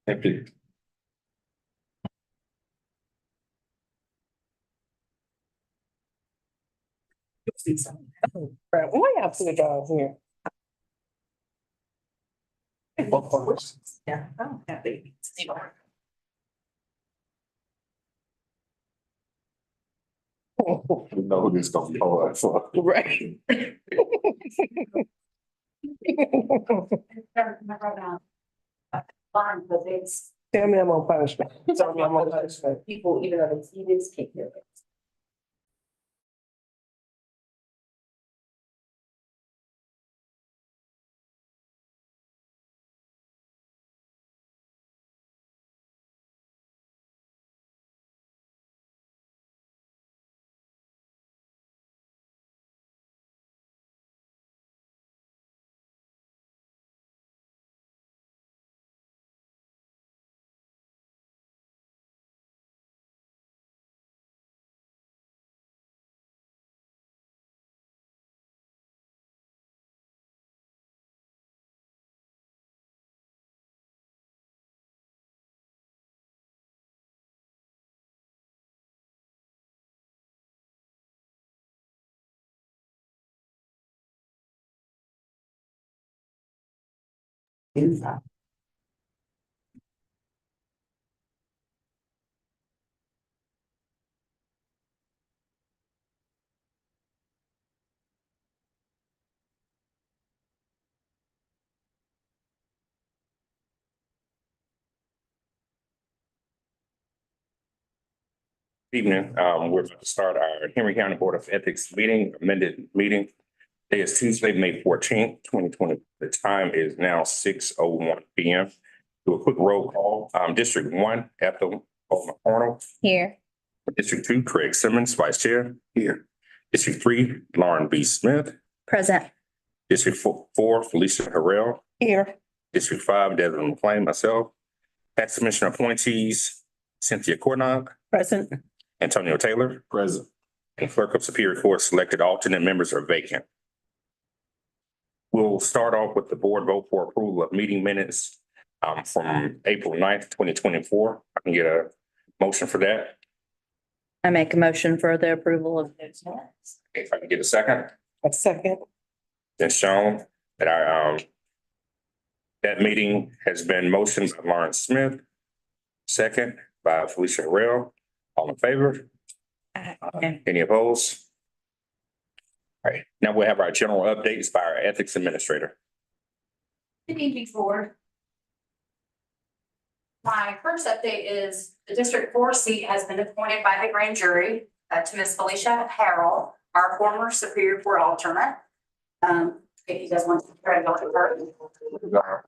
Thank you. Why y'all put it down here? Yeah, I don't have babies. You know who this gonna be hard for. Right. Fine, but it's Tell me I'm on punishment. Tell me I'm on punishment. people, even though it's easiest, can't do it. Evening, we're about to start our Henry County Board of Ethics meeting, amended meeting. Today is Tuesday, May 14th, 2020. The time is now 6:01 PM. Do a quick roll call. District 1, Ethel Arnold. Here. District 2, Craig Simmons, Vice Chair. Here. District 3, Lauren B. Smith. Present. District 4, Felicia Harrell. Here. District 5, Desmond McLean, myself. Tax Commissioner appointees, Cynthia Cornog, Present. Antonio Taylor. Present. And Clerk of Superior Court selected alternate members are vacant. We'll start off with the board vote for approval of meeting minutes from April 9th, 2024. I can get a motion for that. I make a motion for the approval of those minutes. If I can get a second, A second. then shown that that meeting has been motioned by Lawrence Smith, second by Felicia Harrell. All in favor? Any opposed? All right, now we'll have our general updates by our ethics administrator. Good evening, board. My first update is the District 4 seat has been appointed by the grand jury to Ms. Felicia Harrell, our former Superior Court alternate. If you guys want to try to go with her.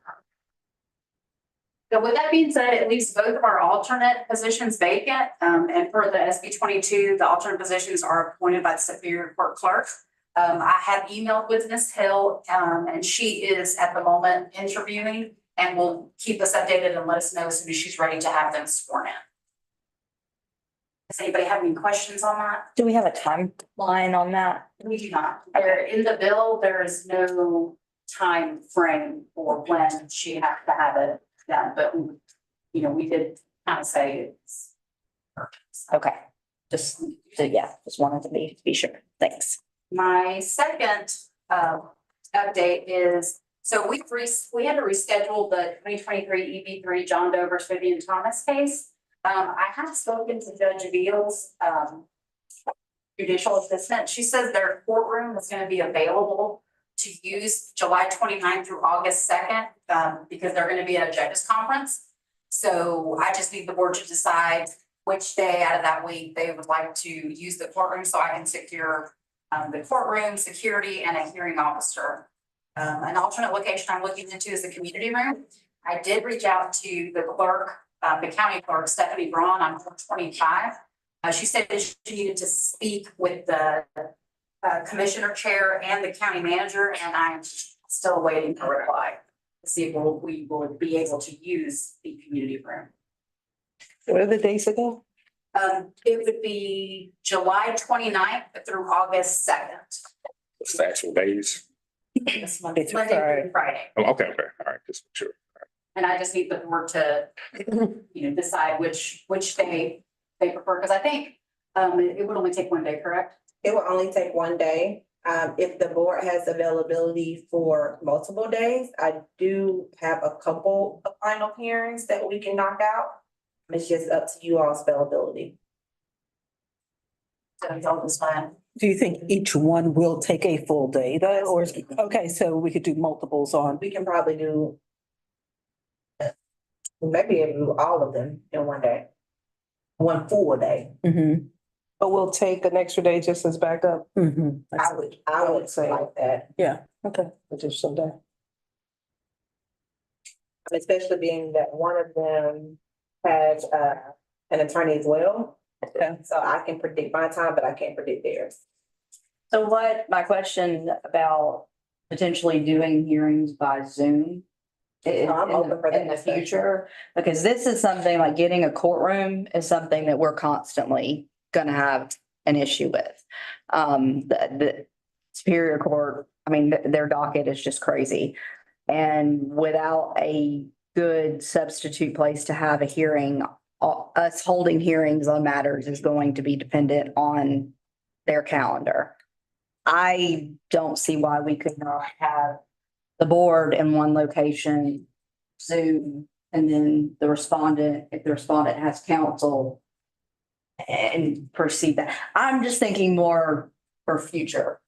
So with that being said, it leaves both of our alternate positions vacant. And for the SB 22, the alternate positions are appointed by the Superior Court clerk. I have emailed with Ms. Hill, and she is at the moment interviewing and will keep us updated and let us know as soon as she's ready to have them sworn in. Does anybody have any questions on that? Do we have a timeline on that? We do not. There, in the bill, there is no time frame for when she has to have it done, but we did kind of say it's. Okay, just wanted to be sure. Thanks. My second update is, so we had to reschedule the 2023 EB3 John Doe versus Vivian Thomas case. I have spoken to Judge Beals, judicial assistant. She says their courtroom is going to be available to use July 29th through August 2nd, because they're going to be at a judges conference. So I just need the board to decide which day out of that week they would like to use the courtroom so I can secure the courtroom, security, and a hearing officer. An alternate location I'm looking into is the community room. I did reach out to the clerk, the county clerk, Stephanie Braun, on 425. She said that she needed to speak with the commissioner chair and the county manager, and I'm still waiting for a reply to see if we will be able to use the community room. What are the dates again? It would be July 29th through August 2nd. What's the actual days? It's Monday through Monday Friday. through Friday. Oh, okay, all right, just sure. And I just need the board to, decide which day they prefer, because I think it would only take one day, correct? It will only take one day. If the board has availability for multiple days, I do have a couple of final hearings that we can knock out. It's just up to you all's availability. So y'all decide. Do you think each one will take a full day though, or, okay, so we could do multiples on, We can probably do. We may be able to do all of them in one day. One full day. but we'll take an extra day just as backup? I would say like that, Yeah, okay, additional day. especially being that one of them has an attorney as well. Yeah. So I can predict my time, but I can't predict theirs. So my question about potentially doing hearings by Zoom I'm open for that in the discussion. future, because this is something like getting a courtroom is something that we're constantly gonna have an issue with. The Superior Court, I mean, their docket is just crazy. And without a good substitute place to have a hearing, us holding hearings on matters is going to be dependent on their calendar. I don't see why we could not have the board in one location, Zoom, and then the respondent, if the respondent has counsel, and proceed that. I'm just thinking more for future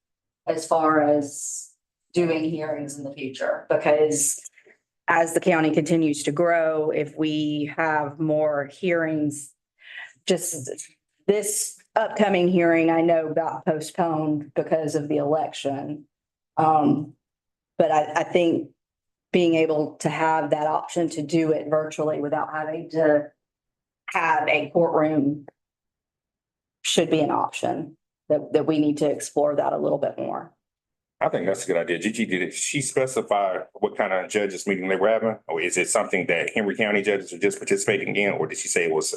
as far as doing hearings in the future, because as the county continues to grow, if we have more hearings, just this upcoming hearing, I know got postponed because of the election. But I think being able to have that option to do it virtually without having to have a courtroom should be an option, that we need to explore that a little bit more. I think that's a good idea. Gigi, did she specify what kind of judges meeting they were having? Or is it something that Henry County judges are just participating in? Or did she say it was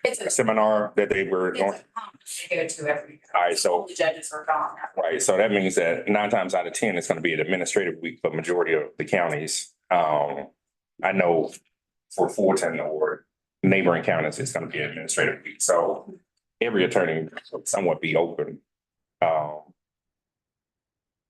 It's a seminar that they were it's going? a conference they go to every year. All right, so, All the judges are gone. right, so that means that 9 times out of 10, it's gonna be an administrative week for majority of the counties. I know for Fulton or neighboring counties, it's gonna be an administrative week. So every attorney will somewhat be open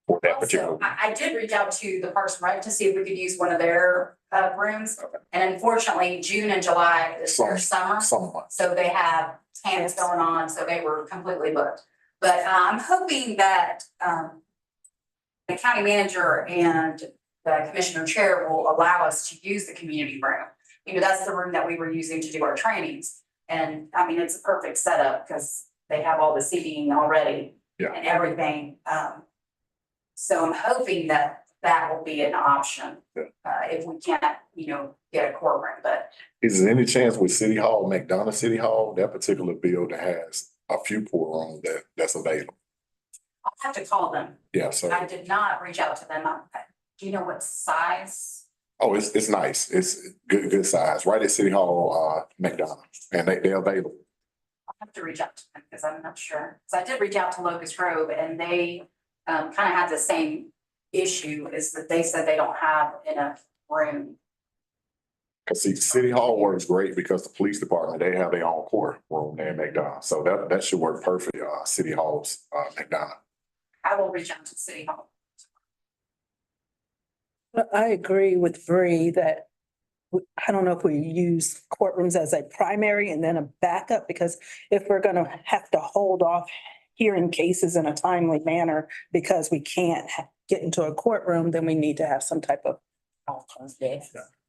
for that particular. Also, I did reach out to the Parks and Rec to see if we could use one of their rooms. And unfortunately, June and July is their summer. Somewhat. So they have camps going on, so they were completely booked. But I'm hoping that the county manager and the commissioner chair will allow us to use the community room. That's the room that we were using to do our trainings. And I mean, it's a perfect setup because they have all the seating already Yeah. and everything. So I'm hoping that that will be an option if we can't, get a courtroom, but Is there any chance with City Hall, McDonough City Hall, that particular building has a few courtrooms that's available? I'll have to call them. Yeah, so, I did not reach out to them. Do you know what size? oh, it's nice. It's good size, right at City Hall, McDonough, and they're available. I'll have to reach out to them because I'm not sure. So I did reach out to Locust Grove and they kind of had the same issue, is that they said they don't have enough room. Cause see, City Hall works great because the police department, they have their own courtroom there in McDonough, so that should work perfect, City Hall's, McDonough. I will reach out to City Hall. I agree with Bree that I don't know if we use courtrooms as a primary and then a backup, because if we're gonna have to hold off hearing cases in a timely manner because we can't get into a courtroom, then we need to have some type of alternative.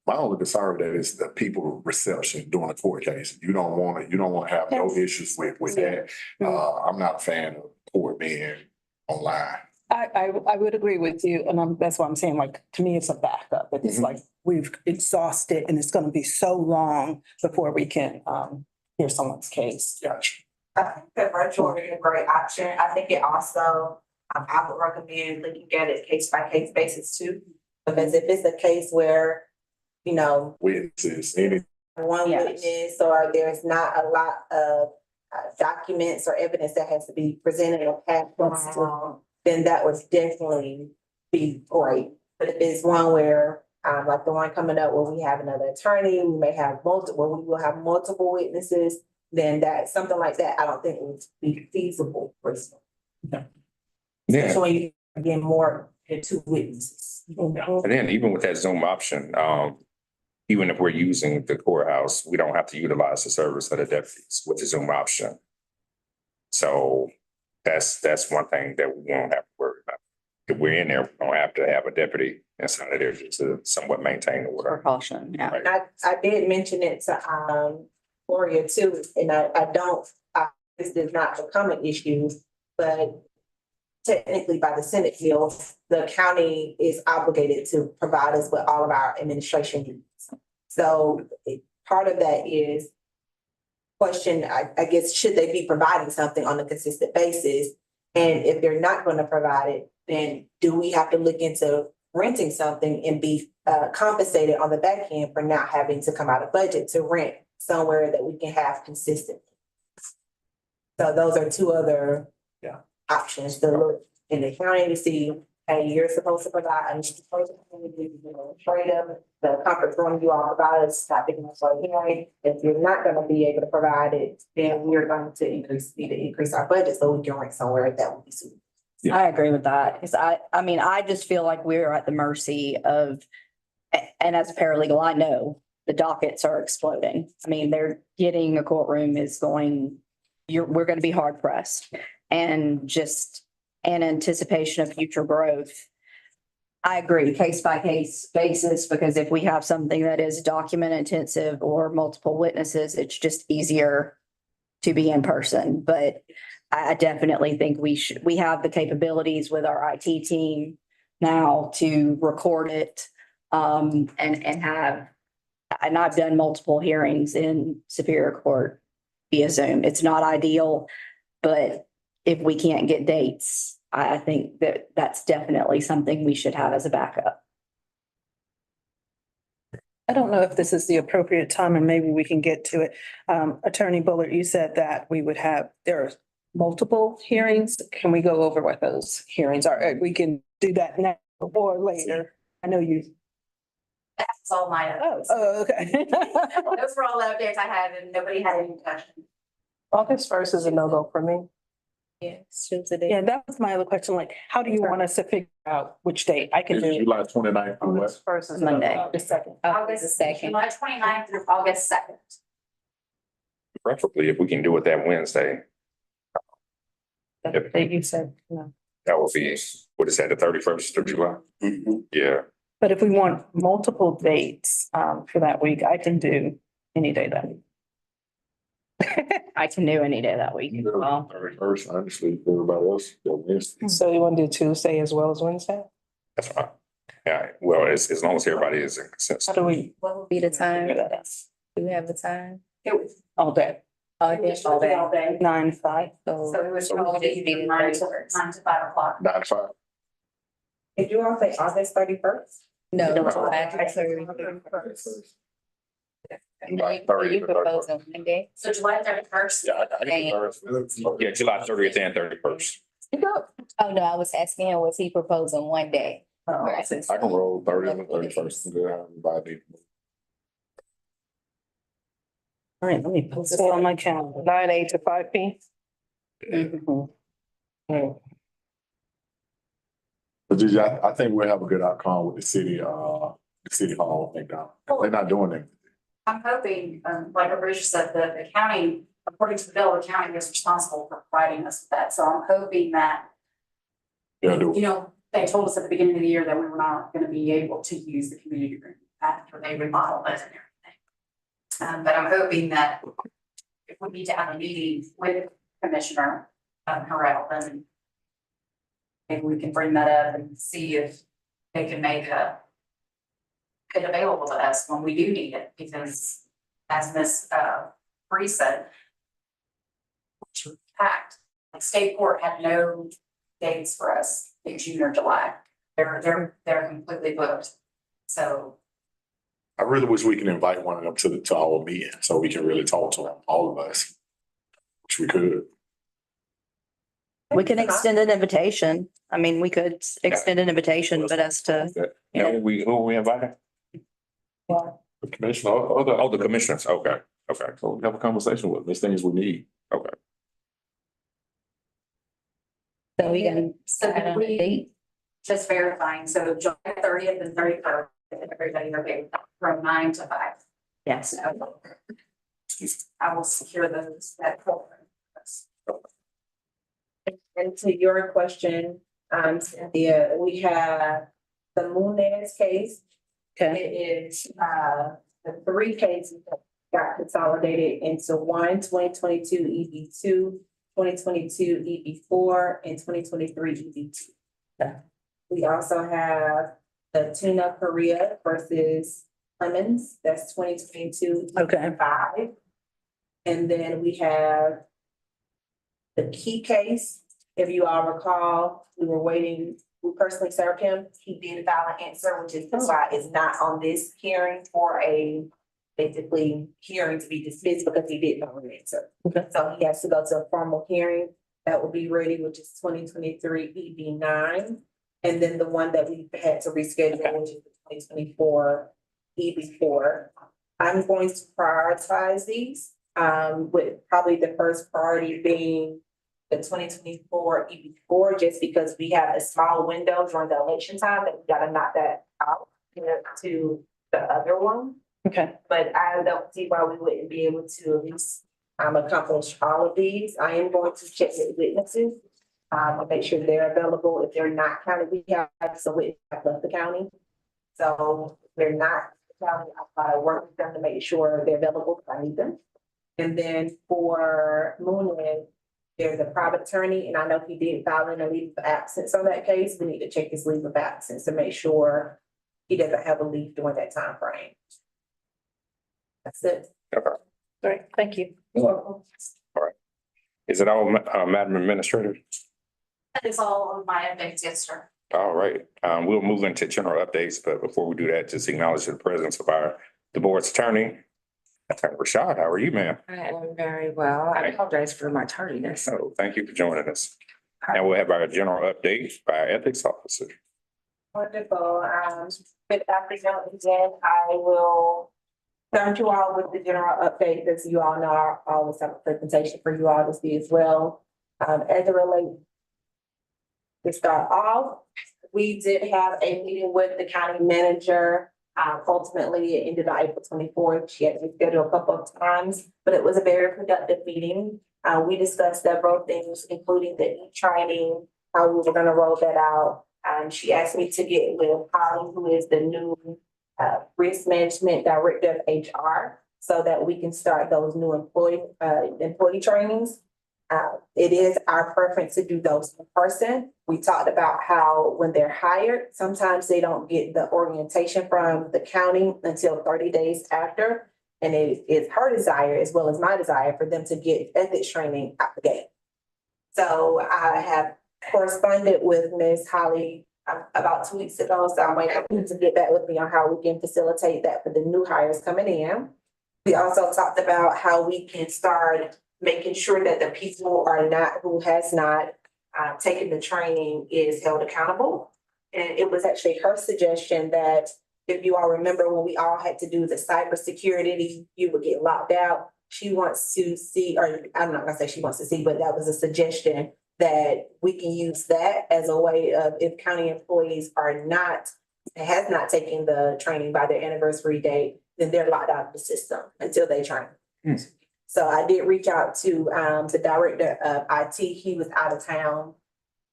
My only concern with that is the people reception during a court case. You don't wanna have no issues with that. I'm not a fan of court being online. I would agree with you, and that's why I'm saying, like, to me, it's a backup. It's Mhm. like we've exhausted and it's gonna be so long before we can hear someone's case. Gotcha. I think the virtual is a great option. I think it also, I would recommend looking at it case by case basis too. Because if it's a case where, Witnesses, any, one Yes. witness or there's not a lot of documents or evidence that has to be presented or passed around, then that would definitely be great. But if it's one where Like the one coming up where we have another attorney, we may have multiple, we will have multiple witnesses, then that, something like that, I don't think would be feasible personally. Yeah, Especially when you get more than two witnesses. and then even with that Zoom option, even if we're using the courthouse, we don't have to utilize the service of the deputies with the Zoom option. So that's one thing that we won't have to worry about. If we're in there, we don't have to have a deputy inside of there to somewhat maintain the order. Precaution, yeah. Right. I did mention it to, Gloria too, and this does not become an issue, but technically by the Senate bill, the county is obligated to provide us with all of our administration needs. So part of that is question, I guess, should they be providing something on a consistent basis? And if they're not going to provide it, then do we have to look into renting something and be compensated on the back end for not having to come out of budget to rent somewhere that we can have consistent? So those are two other options to look in the county to see, hey, you're supposed to provide, and straight up, the conference room you all provide is not big enough for a hearing. If you're not gonna be able to provide it, then we're going to need to increase our budget so we can rent somewhere that would be suitable. I agree with that, because I mean, I just feel like we're at the mercy of, and as a paralegal, I know the dockets are exploding. I mean, they're getting a courtroom is going, we're gonna be hard pressed. And just in anticipation of future growth, I agree, case by case basis, because if we have something that is document intensive or multiple witnesses, it's just easier to be in person. But I definitely think we have the capabilities with our IT team now to record it, and I've done multiple hearings in Superior Court via Zoom. It's not ideal, but if we can't get dates, I think that that's definitely something we should have as a backup. I don't know if this is the appropriate time and maybe we can get to it. Attorney Bullard, you said that there are multiple hearings. Can we go over what those hearings are? We can do that now or later. I know you. That's all my. Okay. Those were all the updates I had and nobody had any questions. August 1st is a no-go for me. Yeah, that was my other question. Like, how do you want us to figure out which date I can Is do? July 29th or what? August 1st is Monday. The second. August, July 29th through August 2nd. Preferably if we can do it that Wednesday, The date you said, no. that would be, what is that, the 31st of July? Yeah, But if we want multiple dates for that week, I can do any day that week. I can do any day that week as well. 31st, honestly, everybody else, they're Wednesday. So you want to do Tuesday as well as Wednesday? that's fine. Yeah, well, as long as everybody is in consensus. How do we? What would be the time? figure that out? Do we have the time? It was All day, Oh, it was all day. 9 to 5. So it was So we probably could do the 9 to 31st. 9 to 5 o'clock. 9 to 5. Did you all say August 31st? No. July 30th. Monday? So July 31st. Yeah, I can do Yeah, July 30th and 31st. Oh, no, I was asking him, was he proposing one day? I can roll 30th and 31st. I'm good, everybody. All right, let me put this on my calendar. 9 A to 5 P. But Gigi, I think we'll have a good outcome with the city hall thing down. They're not doing it. I'm hoping, like Bruce said, that the county, according to the bill, the county is responsible for providing us with that. So I'm hoping that, They'll do you it. know, they told us at the beginning of the year that we were not gonna be able to use the community room after they remodeled it and everything. But I'm hoping that if we need to have a meeting with Commissioner Harrell, then maybe we can bring that up and see if they can make it available to us when we do need it, because as Ms. Bree said, which was packed, like state court had no dates for us in June or July. They're completely booked. So I really wish we can invite one of them to our meeting so we can really talk to them, all of us. Which we could. We can extend an invitation. I mean, we could extend an invitation, but as to, You know, who we inviting? Commissioner, other. Oh, the commissioners, okay, okay, So have a conversation with them. There's things we need. okay. So we can So decide on a we- date. Just verifying, so July 30th and 31st, everybody okay with that, from 9 to 5. Yes. So I will secure those, that program. And to your question, Cynthia, we have the Munez case. Okay, It is, the three cases that got consolidated into one, 2022 EB2, 2022 EB4, and 2023 EB2. Okay. We also have the Tina Korea versus Clemens, that's 2022 okay, EB5. And then we have the Key case. If you all recall, we were waiting, we personally served him. He did file an answer, which is why it's not on this hearing for a basically hearing to be dismissed because he did file an answer. Okay. So he has to go to a formal hearing that will be ready, which is 2023 EB9. And then the one that we had to reschedule, which is the 2024 EB4. I'm going to prioritize these, with probably the first priority being the 2024 EB4, just because we have a small window during the election time that we gotta knock that out, to the other one. okay. But I don't see why we wouldn't be able to at least accomplish all of these. I am going to check with witnesses. And make sure they're available. If they're not county, we have some witnesses that left the county. So if they're not county, I work with them to make sure they're available if I need them. And then for Moonlight, there's a private attorney, and I know he did file in a leave of absence on that case. We need to check his leave of absence to make sure he doesn't have a leave during that time frame. That's it. Great, thank you. You're welcome. Is it all, Madam Administrator? That is all of my updates, yes, sir. All right, we'll move into general updates, but before we do that, just acknowledge the presence of the board's attorney. Attorney Rashad, how are you, ma'am? I am very well. I apologize for my tardiness. So thank you for joining us. Now we'll have our general update by our ethics officer. Wonderful. Good afternoon again. I will turn to you all with the general update, as you all know, I always have a presentation for you all to see as well. As it relates to start off, we did have a meeting with the county manager. Ultimately, it ended on April 24th. She had to schedule a couple of times, but it was a very productive meeting. We discussed several things, including the e-training, how we were gonna roll that out. She asked me to get with Holly, who is the new risk management director of HR, so that we can start those new employee trainings. It is our preference to do those in person. We talked about how when they're hired, sometimes they don't get the orientation from the county until 30 days after. And it is her desire, as well as my desire, for them to get ethics training out the gate. So I have corresponded with Ms. Holly about 2 weeks ago, so I'm waiting to get back with me on how we can facilitate that for the new hires coming in. We also talked about how we can start making sure that the people who has not taken the training is held accountable. And it was actually her suggestion that, if you all remember when we all had to do the cybersecurity, you would get locked out. She wants to see, or I'm not gonna say she wants to see, but that was a suggestion that we can use that as a way of, if county employees has not taken the training by their anniversary date, then they're locked out of the system until they train. So I did reach out to the director of IT. He was out of town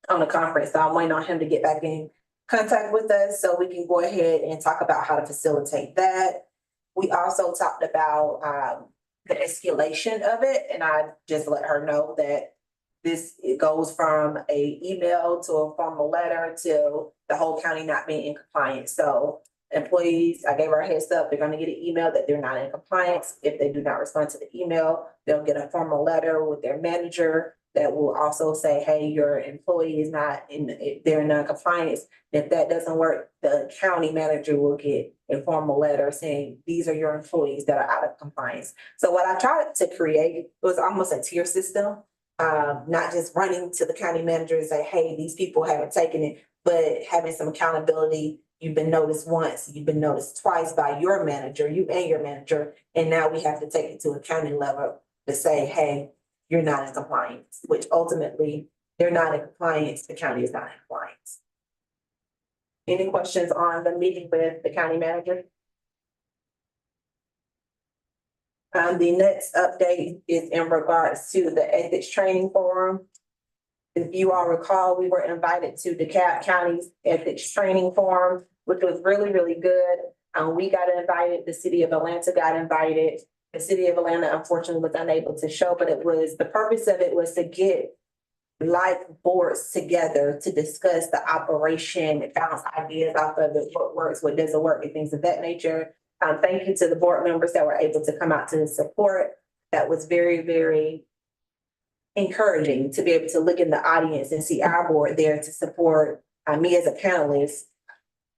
on a conference, so I'm waiting on him to get back in contact with us so we can go ahead and talk about how to facilitate that. We also talked about the escalation of it, and I just let her know that it goes from a email to a formal letter to the whole county not being in compliance. So employees, I gave her a heads up, they're gonna get an email that they're not in compliance. If they do not respond to the email, they'll get a formal letter with their manager that will also say, hey, your employee is they're in non-compliance. If that doesn't work, the county manager will get a formal letter saying, these are your employees that are out of compliance. So what I tried to create was almost a tier system, not just running to the county manager and say, hey, these people haven't taken it, but having some accountability you've been noticed once, you've been noticed twice by your manager, you and your manager, and now we have to take it to a county level to say, hey, you're not in compliance, which ultimately, they're not in compliance, the county is not in compliance. Any questions on the meeting with the county manager? The next update is in regards to the ethics training forum. If you all recall, we were invited to DeKalb County's ethics training forum, which was really, really good. We got invited, the city of Atlanta got invited. The city of Atlanta unfortunately was unable to show, but the purpose of it was to get like boards together to discuss the operation, bounce ideas off of it, what works, what doesn't work, and things of that nature. Thank you to the board members that were able to come out to support. That was very, very encouraging to be able to look in the audience and see our board there to support me as a panelist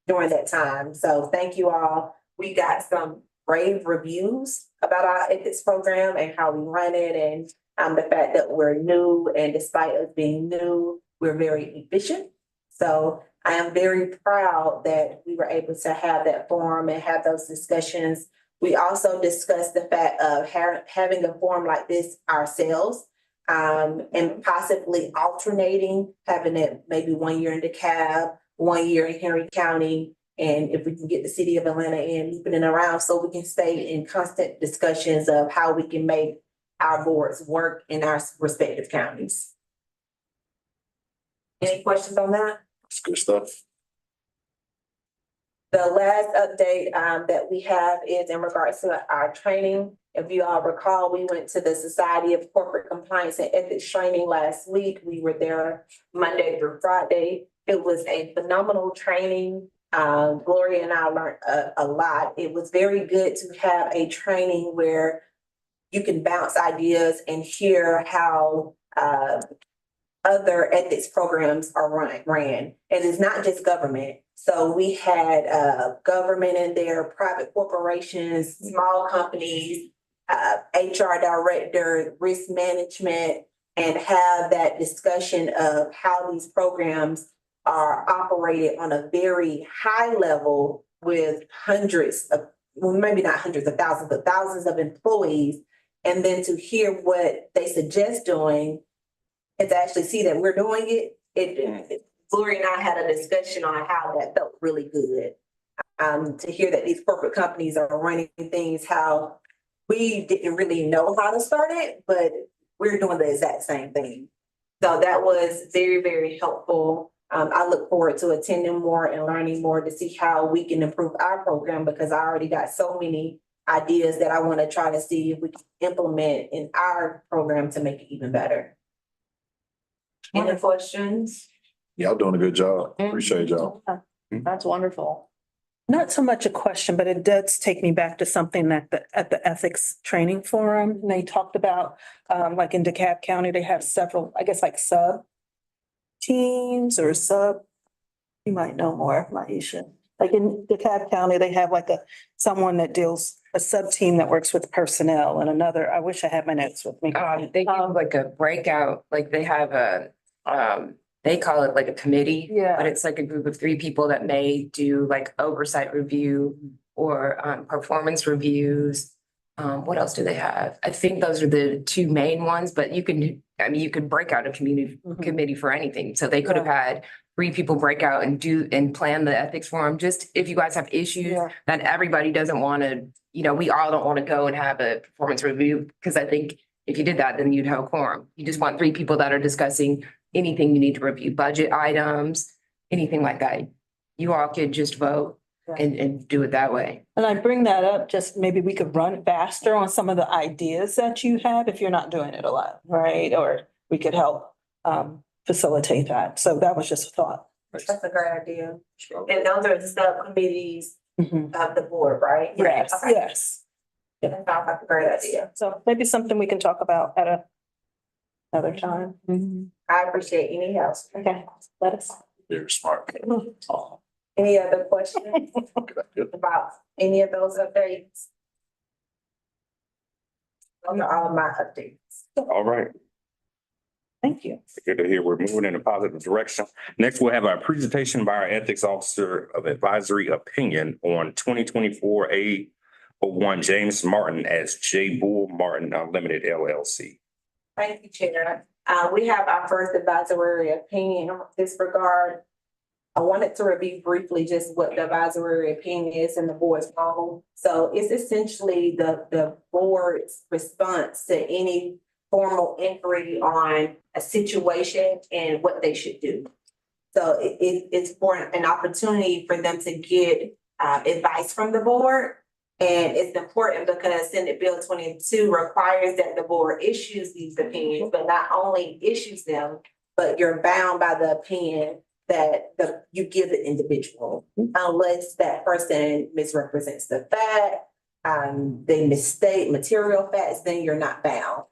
during that time. So thank you all. We got some rave reviews about our ethics program and how we run it, and the fact that we're new, and despite us being new, we're very efficient. So I am very proud that we were able to have that forum and have those discussions. We also discussed the fact of having a forum like this ourselves, and possibly alternating, having it maybe 1 year in DeKalb, 1 year in Henry County. And if we can get the city of Atlanta in, looping it around, so we can stay in constant discussions of how we can make our boards work in our respective counties. Any questions on that? It's good stuff. The last update that we have is in regards to our training. If you all recall, we went to the Society of Corporate Compliance and Ethics training last week. We were there Monday through Friday. It was a phenomenal training. Gloria and I learned a lot. It was very good to have a training where you can bounce ideas and hear how other ethics programs are ran. And it's not just government. So we had government in there, private corporations, small companies, HR director, risk management, and have that discussion of how these programs are operated on a very high level with hundreds of, well, maybe not hundreds of thousands, but thousands of employees. And then to hear what they suggest doing and to actually see that we're doing it, Gloria and I had a discussion on how that felt really good. To hear that these corporate companies are running things how we didn't really know how to start it, but we're doing the exact same thing. So that was very, very helpful. I look forward to attending more and learning more to see how we can improve our program, because I already got so many ideas that I want to try to see if we can implement in our program to make it even better. Any questions? Y'all doing a good job. Appreciate y'all. That's wonderful. Not so much a question, but it does take me back to something that at the ethics training forum, and they talked about, like in DeKalb County, they have several, I guess, like sub teams or you might know more, Maisha. Like in DeKalb County, they have like someone that deals, a sub team that works with personnel, and another, I wish I had my notes with me. They have like a breakout, like they have they call it like a committee. Yeah. But it's like a group of 3 people that may do like oversight review or performance reviews. What else do they have? I think those are the 2 main ones, but you could break out a committee for anything. So they could have had 3 people break out and plan the ethics forum, just if you guys have issues Yeah. that everybody doesn't want to, we all don't want to go and have a performance review. Because I think if you did that, then you'd have a quorum. You just want 3 people that are discussing anything you need to review, budget items, anything like that. You all could just vote and do it that way. And I bring that up, just maybe we could run faster on some of the ideas that you have if you're not doing it a lot, right? Or we could help facilitate that. So that was just a thought. That's a great idea. And those are the subcommittees Mhm. of the board, right? Yes, Okay. yes. That sounds like a great idea. So maybe something we can talk about at another time. I appreciate any help. Okay, let us. Very smart. Any other questions about any of those updates? Those are all of my updates. All right. Thank you. Good to hear we're moving in a positive direction. Next, we'll have our presentation by our Ethics Officer of Advisory Opinion on 2024 A01 James Martin as J. Bull Martin Unlimited LLC. Thank you, Chair. We have our first advisory opinion in this regard. I wanted to review briefly just what the advisory opinion is in the board's role. So it's essentially the board's response to any formal inquiry on a situation and what they should do. So it's for an opportunity for them to get advice from the board. And it's important because Senate Bill 22 requires that the board issues these opinions, but not only issues them, but you're bound by the opinion that you give the individual, unless that person misrepresents the fact, they misstate material facts, then you're not bound.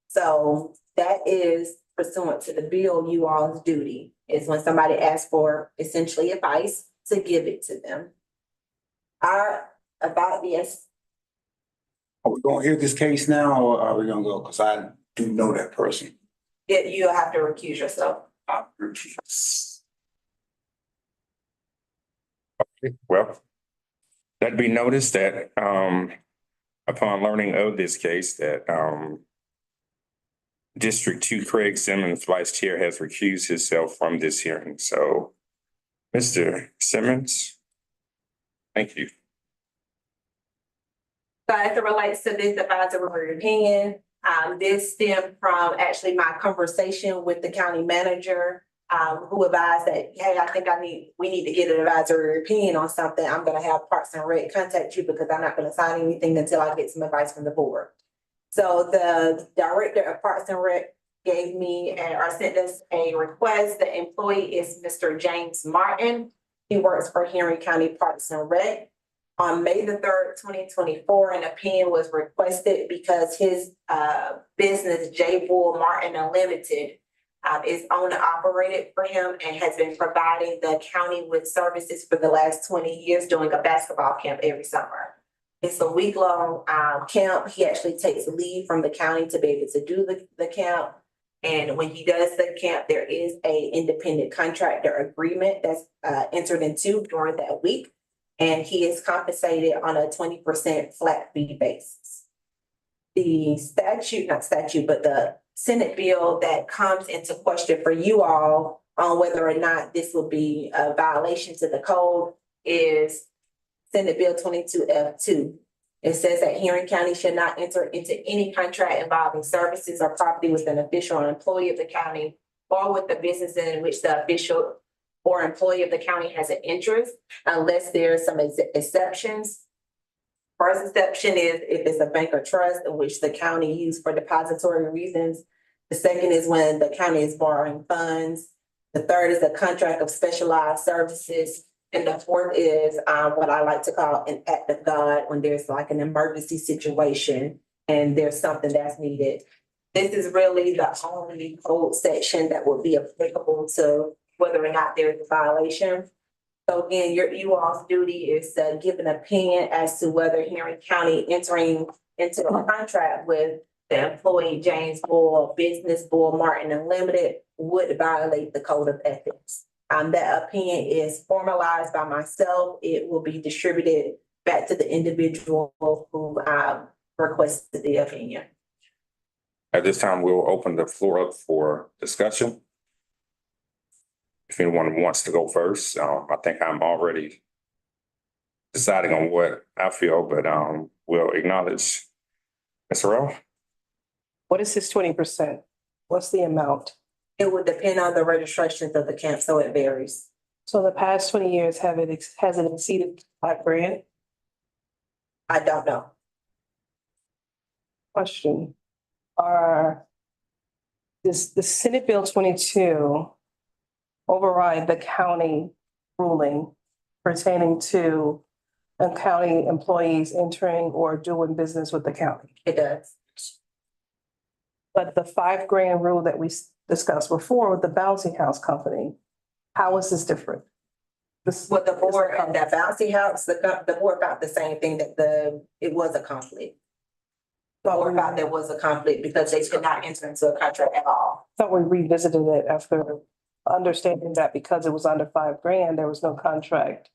So that is pursuant to the bill, you all's duty is when somebody asks for essentially advice to give it to them. Yes, Are we gonna hear this case now or are we gonna go? Cause I do know that person. you have to recuse yourself. Well, that be noticed that upon learning of this case that District 2 Craig Simmons, Vice Chair, has recused himself from this hearing. So, Mr. Simmons, thank you. So as it relates to this advisory opinion, this stemmed from actually my conversation with the county manager, who advised that, hey, I think we need to get an advisory opinion on something. I'm gonna have Parks and Rec contact you because I'm not gonna sign anything until I get some advice from the board. So the director of Parks and Rec gave me or sent us a request. The employee is Mr. James Martin. He works for Henry County Parks and Rec. On May the 3rd, 2024, an opinion was requested because his business, J. Bull Martin Unlimited, is owned and operated for him and has been providing the county with services for the last 20 years, doing a basketball camp every summer. It's a week-long camp. He actually takes leave from the county to be able to do the camp. And when he does the camp, there is a independent contractor agreement that's entered into during that week. And he is compensated on a 20% flat fee basis. The the Senate bill that comes into question for you all on whether or not this will be a violation to the code is Senate Bill 22F2. It says that Henry County should not enter into any contract involving services or property with an official or employee of the county or with the business in which the official or employee of the county has an interest, unless there are some exceptions. First exception is if it's a bank or trust in which the county used for depository reasons. The second is when the county is borrowing funds. The third is a contract of specialized services. And the fourth is what I like to call an act of God, when there's like an emergency situation and there's something that's needed. This is really the only code section that will be applicable to whether or not there is a violation. So again, you all's duty is to give an opinion as to whether Henry County entering into a contract with the employee James Bull, Business Bull Martin Unlimited would violate the code of ethics. That opinion is formalized by myself. It will be distributed back to the individual who requested the opinion. At this time, we'll open the floor up for discussion. If anyone wants to go first, I think I'm already deciding on what I feel, but we'll acknowledge Ms. Harrell. What is his 20%? What's the amount? It would depend on the registrations of the camp, so it varies. So the past 20 years, has it exceeded $5,000? I don't know. Question. Does the Senate Bill 22 override the county ruling pertaining to county employees entering or doing business with the county? It does. But the $5,000 rule that we discussed before with the bouncy house company, how is this different? With the board and that bouncy house, the board found the same thing, that it was a conflict. So I thought there was a conflict because they could not enter into a contract at all. Thought we revisited it after understanding that because it was under $5,000, there was no contract.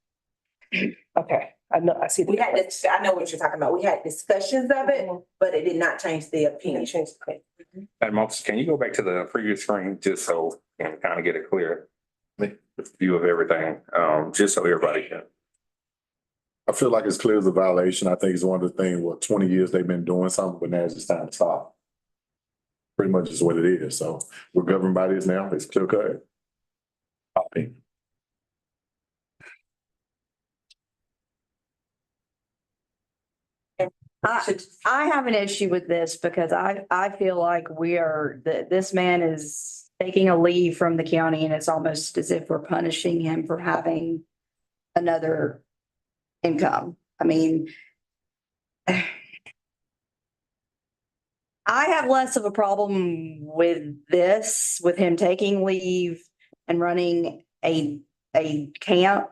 Okay, I know, I see. We had this, I know what you're talking about. We had discussions of it, but it did not change the opinion. Madam Officer, can you go back to the previous screen just so we can kind of get a clear view of everything, just so everybody can. I feel like it's clear as a violation. I think it's one of the things, 20 years they've been doing something, but now it's just time to stop. Pretty much is what it is. So we're governed by this now. It's clear cut. Copy. I have an issue with this because I feel like this man is taking a leave from the county and it's almost as if we're punishing him for having another income. I mean, I have less of a problem with this, with him taking leave and running a camp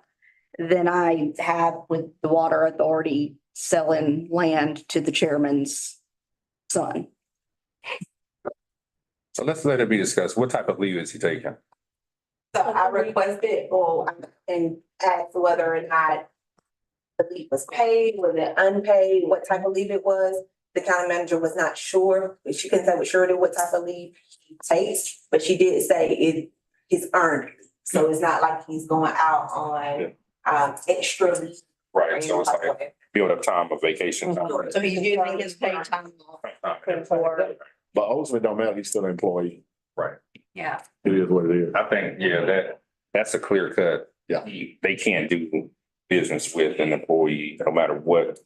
than I have with the water authority selling land to the chairman's son. So let's let it be discussed. What type of leave is he taking? So I requested and asked whether or not the leave was paid, was it unpaid, what type of leave it was. The county manager was not sure, but she couldn't say with surety what type of leave he takes, but she did say it is earned. So it's not like he's going out on extra leave. Right, so it's like build up time of vacation time. So he's using his paid time off. But ultimately, don't matter. He's still an employee. Right. Yeah. It is what it is. I think, yeah, that's a clear cut. Yeah. They can't do business with an employee, no matter what.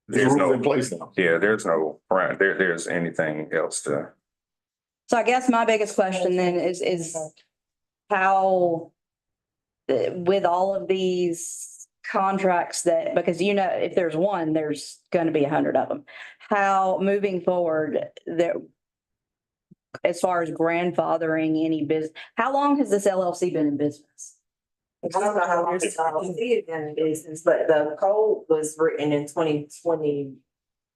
There's rules in place now. Yeah, there's no, right, there's anything else to. So I guess my biggest question then is how, with all of these contracts that, because if there's one, there's gonna be 100 of them. How moving forward, as far as grandfathering any business, how long has this LLC been in business? I don't know how long it's been in business, but the code was written in 2021.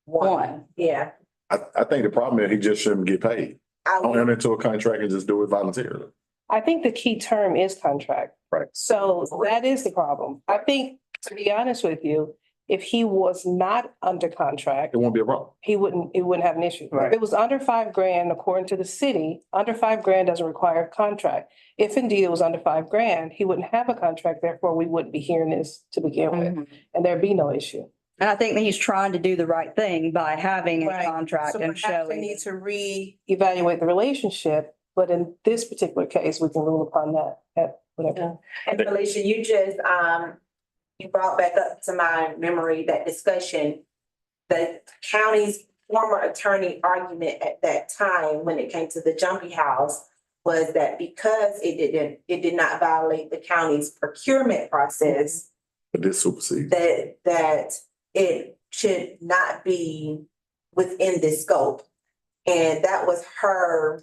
One. Yeah. I think the problem is he just shouldn't get paid. Don't enter into a contract and just do it voluntarily. I think the key term is contract. Right. So that is the problem. I think, to be honest with you, if he was not under contract, It won't be a problem. it wouldn't have an issue. Right. If it was under $5,000, according to the city, under $5,000 doesn't require a contract. If indeed it was under $5,000, he wouldn't have a contract, therefore we wouldn't be hearing this to begin with, and there'd be no issue. And I think that he's trying to do the right thing by having a Right. contract So and perhaps we showing. need to reevaluate the relationship, but in this particular case, we can rule upon that at whatever. And Felicia, you just, you brought back up to my memory that discussion. The county's former attorney argument at that time, when it came to the Jumpy House, was that because it did not violate the county's procurement process, But this supersedes. that it should not be within this scope. And that was her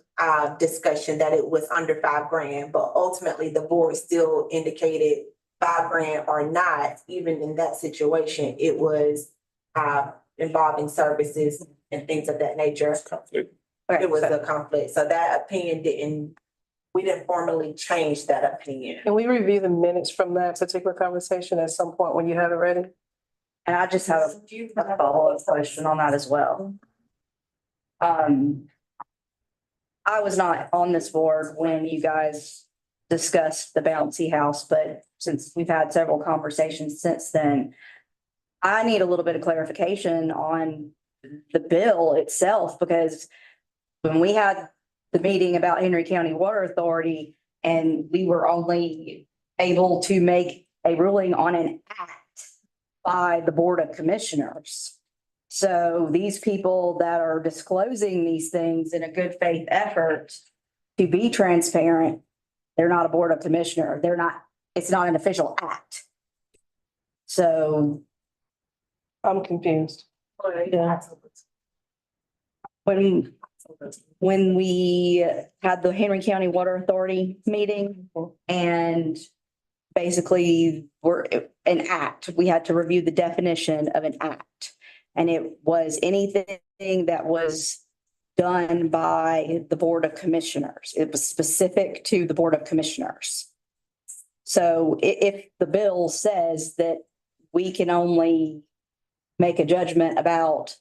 discussion, that it was under $5,000, but ultimately the board still indicated $5,000 or not, even in that situation, it was involving services and things of that nature. Conflict. It was a conflict, so that opinion we didn't formally change that opinion. Can we review the minutes from that particular conversation at some point when you have it ready? And I just have a follow-up question on that as well. I was not on this board when you guys discussed the bouncy house, but since we've had several conversations since then, I need a little bit of clarification on the bill itself, because when we had the meeting about Henry County Water Authority and we were only able to make a ruling on an act by the Board of Commissioners. So these people that are disclosing these things in a good faith effort to be transparent, they're not a Board of Commissioner. It's not an official act. So I'm confused. yeah. When we had the Henry County Water Authority meeting and basically we had to review the definition of an act. and it was anything that was done by the Board of Commissioners. It was specific to the Board of Commissioners. So if the bill says that we can only make a judgment about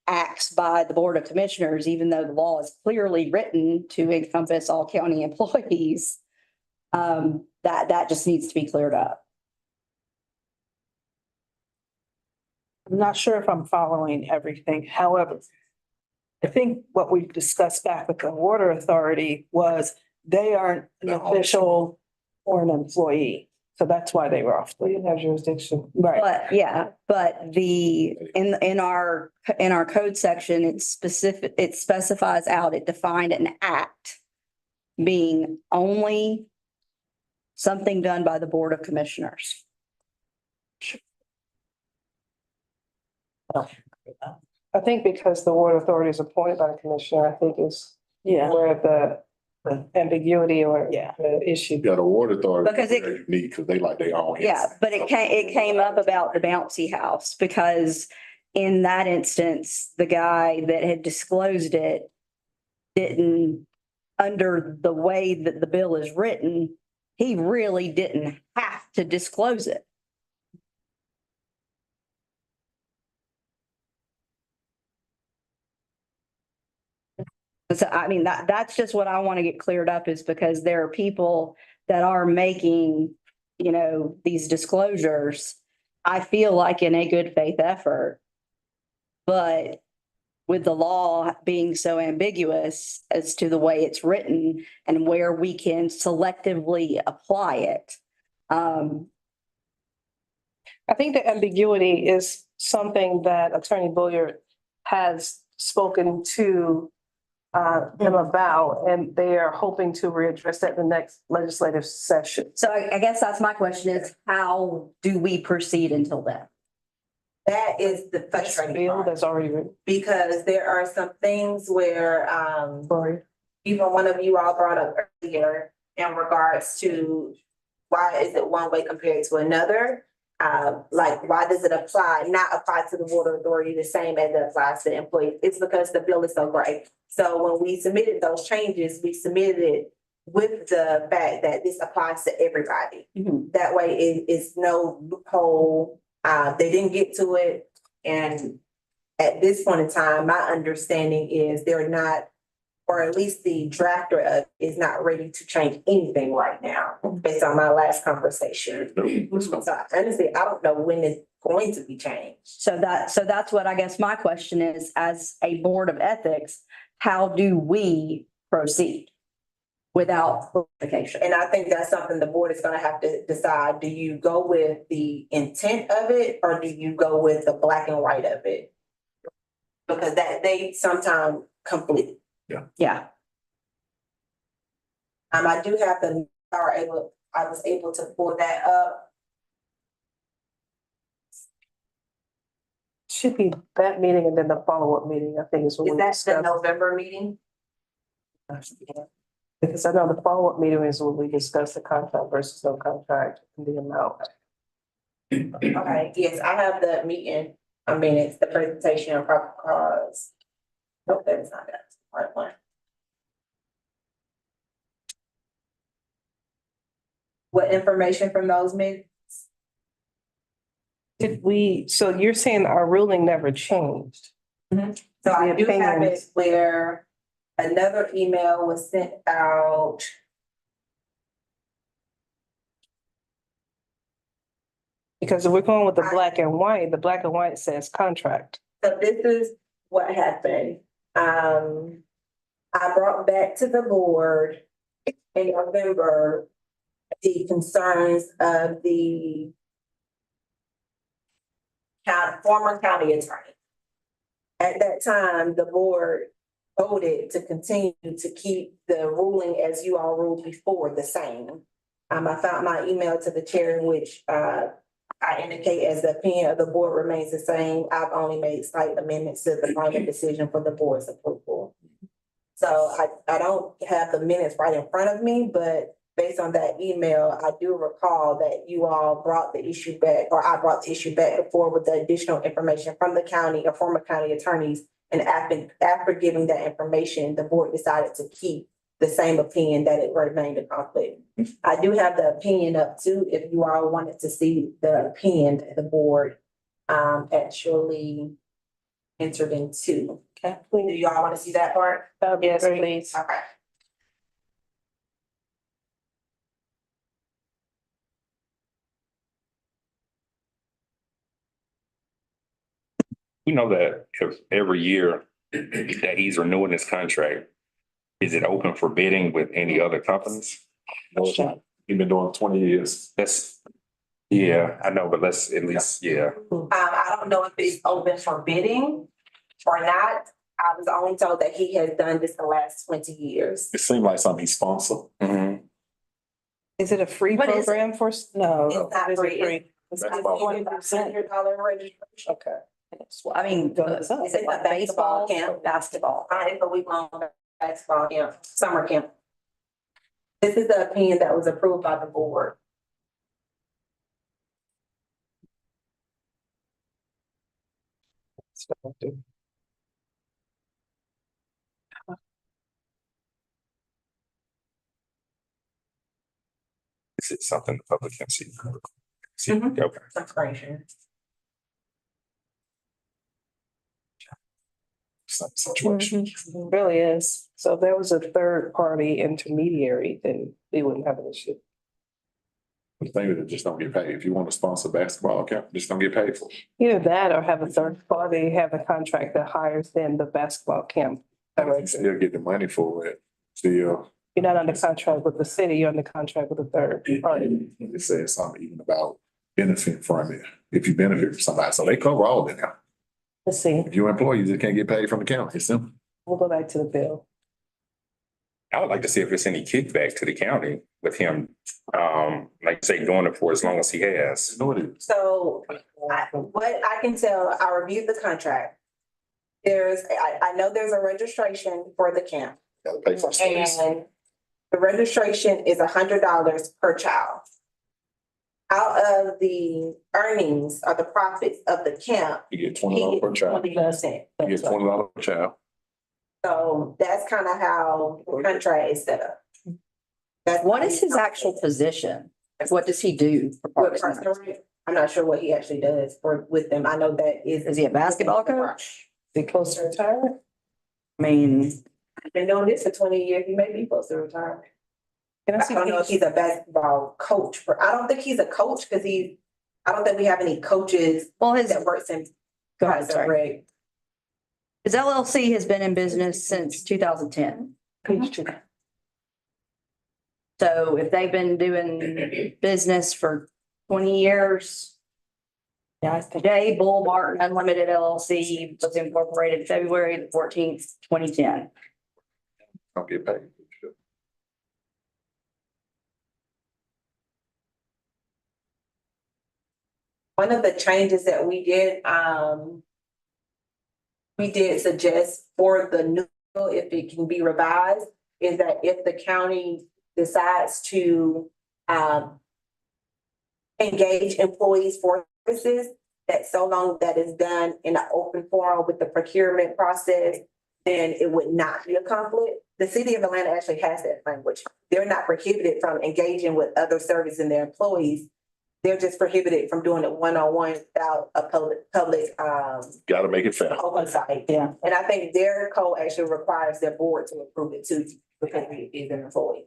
acts by the Board of Commissioners, even though the law is clearly written to encompass all county employees, that just needs to be cleared up. I'm not sure if I'm following everything. However, I think what we discussed back with the water authority was they aren't an official or an employee. So that's why they were off. We didn't have jurisdiction. Right. But yeah, but in our code section, it's specific, it specifies out, it defined an act being only something done by the Board of Commissioners. I think because the water authority is appointed by the commissioner, I think is Yeah. where the ambiguity or the issue. Yeah, the water authority. Because it- Very unique, because they like their own. Yeah, but it came up about the bouncy house because in that instance, the guy that had disclosed it didn't, under the way that the bill is written, he really didn't have to disclose it. So, I mean, that's just what I want to get cleared up is because there are people that are making, these disclosures, I feel like in a good faith effort. But with the law being so ambiguous as to the way it's written and where we can selectively apply it. I think the ambiguity is something that Attorney Boyer has spoken to them about, and they are hoping to readdress that in the next legislative session. So I guess that's my question is, how do we proceed until then? That is the That's a frustrating bill part, that's already written. because there are some things where, Sorry. even one of you all brought up earlier in regards to why is it one way compared to another? Like, why does it not apply to the water authority the same as it applies to the employee? It's because the bill is so great. So when we submitted those changes, we submitted it with the fact that this applies to everybody. That way it is no loophole. They didn't get to it. And at this point in time, my understanding is they're not, or at least the drafter of is not ready to change anything right now, based on my last conversation. So honestly, I don't know when it's going to be changed. So that's what I guess my question is, as a Board of Ethics, how do we proceed without clarification? And I think that's something the board is gonna have to decide. Do you go with the intent of it, or do you go with the black and white of it? Because that they sometimes conflict. Yeah. I do have I was able to pull that up. Should be that meeting and then the follow-up meeting, I think is what Is we that the discussed. November meeting? Because I know the follow-up meeting is when we discuss the contract versus no contract and the amount. Okay, yes, I have the meeting. I mean, it's the presentation of proper cause. Nope, that's not that. Right one. What information from those minutes? So you're saying our ruling never changed? So I The do have it opinions. where another email was sent out. Because if we're going with the black and white says contract. So this is what happened. I brought back to the board in November the concerns of the former county attorney. At that time, the board voted to continue to keep the ruling as you all ruled before the same. I found my email to the chair in which I indicate as the opinion of the board remains the same. I've only made slight amendments to the final decision for the board's approval. So I don't have the minutes right in front of me, but based on that email, I do recall that you all brought the issue back, or I brought the issue back before with the additional information from the county or former county attorneys. And after giving that information, the board decided to keep the same opinion that it remained a conflict. I do have the opinion up too, if you all wanted to see the opinion that the board actually entered into. Okay, Do you all want to see that part? yes, please. Okay. We know that if every year that he's renewing his contract, is it open for bidding with any other companies? You've been doing 20 years. Yeah, I know, but let's at least, yeah. I don't know if it's open for bidding or not. I was only told that he has done this the last 20 years. It seemed like something he sponsored. Mhm. Is it a free What is it? program for, no? It's not is it free. It's That's about about $100 registration. Okay. I mean, Goes up. is it like baseball, Camp. basketball? It's a week-long basketball camp, summer camp. This is the opinion that was approved by the board. Is it something the public can see? See, Mhm. okay. Expiration. Situation. It really is. So if there was a third party intermediary, then we wouldn't have an issue. The thing is, just don't get paid. If you want to sponsor basketball account, just don't get paid for it. Either that or have a third party have a contract that hires them the basketball camp. You director. still get the money for it. Still, You're not under contract with the city, you're under contract with a third party. it says something even about benefit from it. If you benefit from somebody, so they cover all of it now. Let's see, If you're an employee, you just can't get paid from the county. It's simple. we'll go back to the bill. I would like to see if there's any kickback to the county with him, like you say, doing it for as long as he has. You know what it is. So what I can tell, I reviewed the contract. I know there's a registration for the camp. Gotta pay for space. And the registration is $100 per child. Out of the earnings or the profits of the camp, You get $20 per child. 20%. You get $20 per child. So that's kind of how the contract is set up. That's What is his actual position? What does he do for With Parks and Rec? Parks and Rec, I'm not sure what he actually does with them. I know that Is he a basketball coach? They close to retirement? I mean, Been doing this for 20 years. He may be close to retirement. Can I I see? don't know if he's a basketball coach, but I don't think he's a coach because I don't think we have any coaches well, his, that works in go ahead, Parks and sorry. Rec. His LLC has been in business since 2010. Page 2. So if they've been doing business for 20 years, Yeah, I think. J. Bull Martin Unlimited LLC was incorporated February the 14th, 2010. Don't get paid. One of the changes that we did suggest for the new, if it can be revised, is that if the county decides to engage employees for services, that so long that is done in an open forum with the procurement process, then it would not be a conflict. The city of Atlanta actually has that language. They're not prohibited from engaging with other service in their employees. They're just prohibited from doing it one-on-one without a public Gotta make it fair. oversight. Yeah. And I think their code actually requires their board to approve it too, because he is an employee.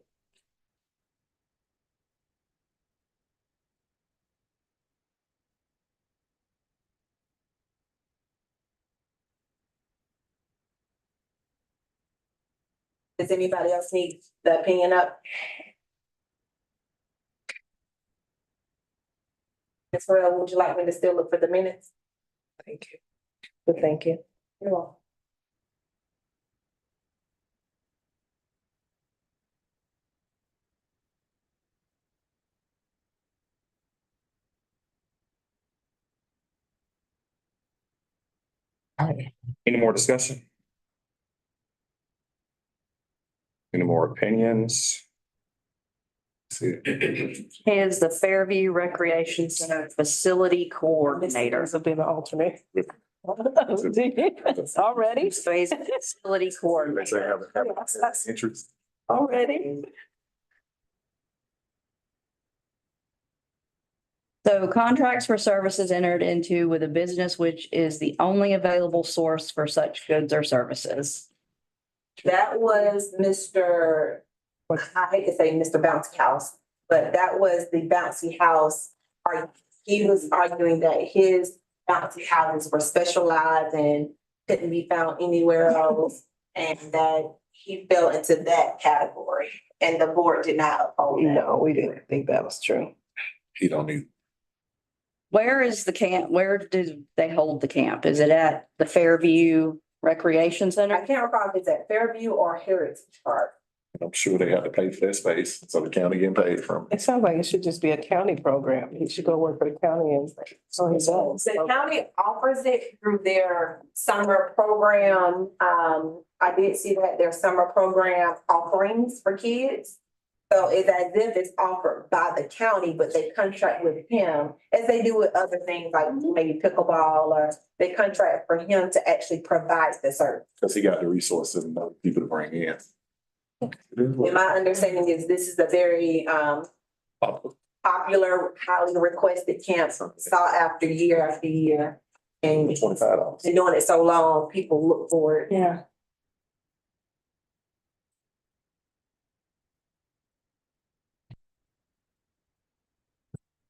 Does anybody else need the opinion up? Ms. Farrell, would you like me to still look for the minutes? Thank you. But thank you. You're welcome. Any more discussion? Any more opinions? See it. He is the Fairview Recreation Center Facility Coordinator. This will be the alternate. Already? So he's a facility They coordinator. say have interest. Already? So contracts for services entered into with a business which is the only available source for such goods or services. That was Mr., I hate to say Mr. Bouncy House, but that was the Bouncy House. He was arguing that his bouncy houses were specialized and couldn't be found anywhere else. And that he fell into that category and the board did not uphold that. No, we didn't think that was true. He don't need. Where is the camp? Where do they hold the camp? Is it at the Fairview Recreation I Center? can't recall if it's at Fairview or Heritage Park. I'm sure they have to pay for that space, so the county getting paid from. It sounds like it should just be a county program. He should go work for the county and so he does. The county offers it through their summer program. I did see that their summer program offerings for kids. So it's as if it's offered by the county, but they contract with him as they do with other things like maybe pickleball, or they contract for him to actually provide the service. Cause he got the resources and the people to bring in. And my understanding is this is a very popular, highly requested camp, sought after year after year. And $25. been doing it so long, people look for it. Yeah.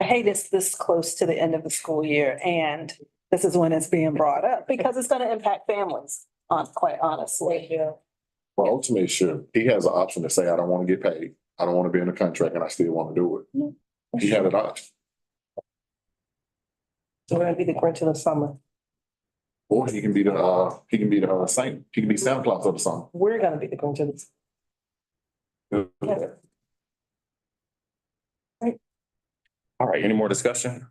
I hate it's this close to the end of the school year and this is when it's being brought up because it's gonna impact families, quite honestly. Well, ultimately, sure, he has an option to say, I don't wanna get paid, I don't wanna be in a contract and I still wanna do it. He had an option. So we're gonna be the Grinch of the summer. Or he can be the saint, he can be Santa Claus of the summer. We're gonna be the Grinch of the. All right, any more discussion?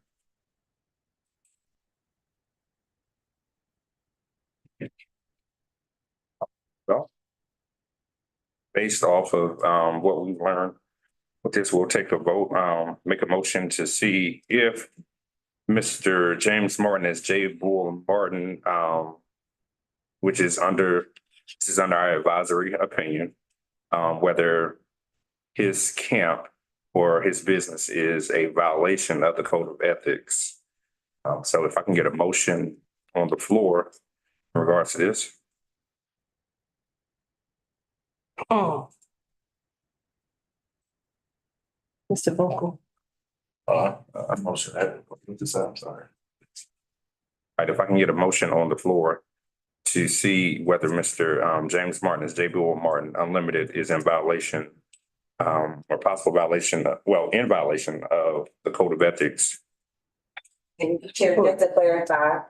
Well, based off of what we've learned with this, we'll take a vote, make a motion to see if Mr. James Martin as J. Bull Martin, which is under our advisory opinion, whether his camp or his business is a violation of the code of ethics. So if I can get a motion on the floor in regards to this. Oh. Mr. Vocal. Motion, I'm sorry. All right, if I can get a motion on the floor to see whether Mr. James Martin as J. Bull Martin Unlimited is in violation, or possible violation, in violation of the code of ethics. And Chair, just to clarify,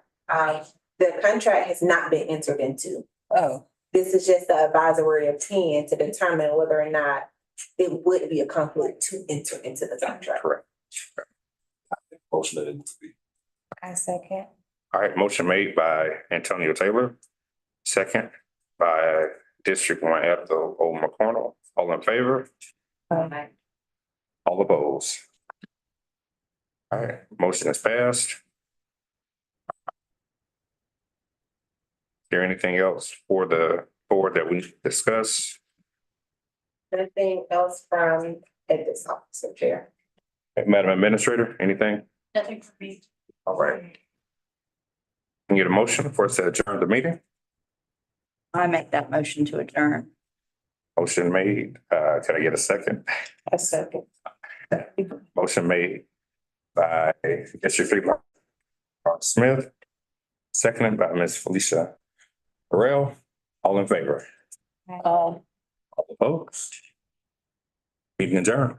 the contract has not been entered into. Oh, This is just the advisory opinion to determine whether or not it would be a conflict to enter into the contract. Correct. Motion that it would be. I second. All right, motion made by Antonio Taylor, second by District 1 Ethel O. McCornell. All in favor? All opposed? All right, motion is passed. Is there anything else for the board that we discuss? Anything else from at this officer chair? Madam Administrator, anything? Nothing for me. All right. Can you get a motion for us to adjourn the meeting? I make that motion to adjourn. Motion made. Can I get a second? A second. Motion made by District 3 Mark Smith, seconded by Ms. Felicia Burrell. All in favor? All opposed? Meeting adjourned.